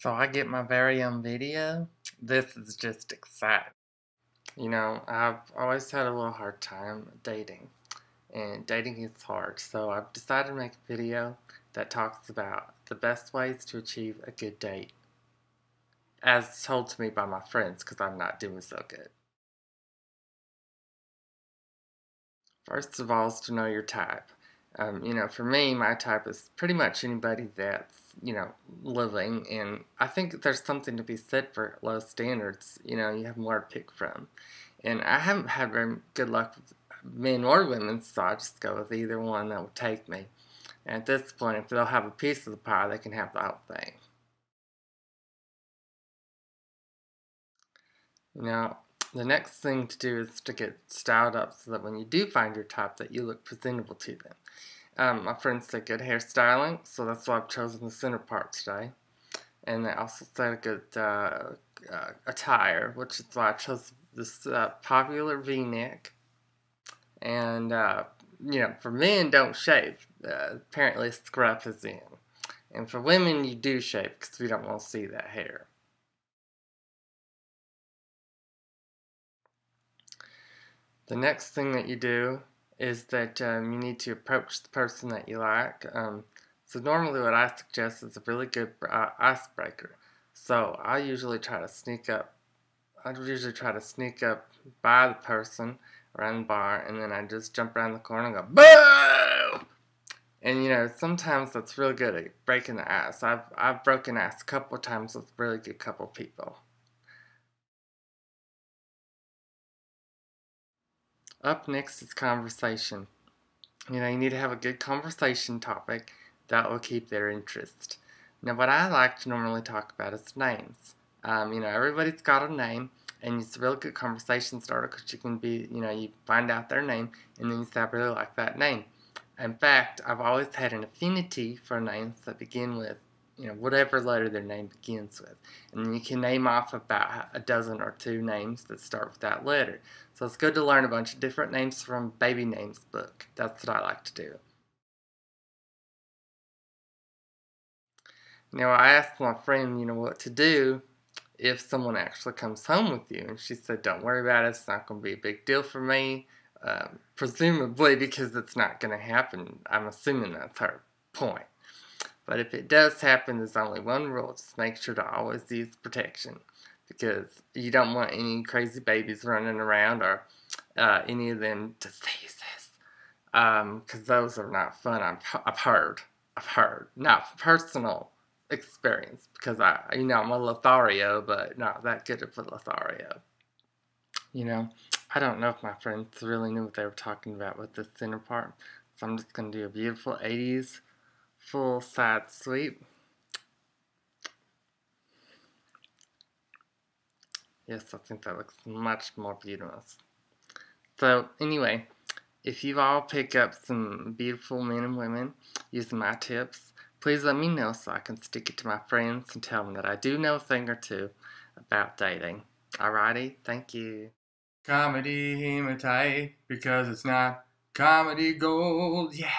So I get my very own video. This is just exciting. You know, I've always had a little hard time dating, and dating is hard. So I've decided to make a video that talks about the best ways to achieve a good date, as told to me by my friends, because I'm not doing so good. First of all is to know your type. For me, my type is pretty much anybody that's, living, and I think there's something to be said for low standards. You have more to pick from. And I haven't had very good luck with men or women, so I just go with either one that will take me. And at this point, if they'll have a piece of the pie, they can have the whole thing. Now, the next thing to do is to get styled up so that when you do find your type, that you look presentable to them. My friends say good hairstyling, so that's why I've chosen the center part today. And they also say a good attire, which is why I chose this popular V-neck. And, for men, don't shave. Apparently, scruff is in. And for women, you do shave because we don't want to see that hair. The next thing that you do is that you need to approach the person that you like. So normally what I suggest is a really good icebreaker. So I usually try to sneak up by the person around the bar, and then I just jump around the corner and go, boo! And sometimes that's really good at breaking the ice. I've broken ice a couple of times with a really good couple of people. Up next is conversation. You need to have a good conversation topic that will keep their interest. Now, what I like to normally talk about is names. Everybody's got a name, and it's a real good conversation starter because you can you find out their name, and then you say, I really like that name. In fact, I've always had an affinity for names that begin with, whatever letter their name begins with. And you can name off about a dozen or two names that start with that letter. So it's good to learn a bunch of different names from Baby Names book. That's what I like to do. Now, I asked my friend, what to do if someone actually comes home with you. And she said, don't worry about it. It's not going to be a big deal for me. Presumably because it's not going to happen. I'm assuming that's her point. But if it does happen, there's only one rule. Just make sure to always use protection. Because you don't want any crazy babies running around or any of them diseases. Because those are not fun. I've heard. Not personal experience. Because I'm a Lothario, but not that good of a Lothario. I don't know if my friends really knew what they were talking about with this center part. So I'm just going to do a beautiful 80s full side sweep. Yes, I think that looks much more beautiful. So anyway, if you all pick up some beautiful men and women using my tips, please let me know so I can stick it to my friends and tell them that I do know a thing or two about dating. Alrighty, thank you. Comedy Hematite, because it's not comedy gold, yeah.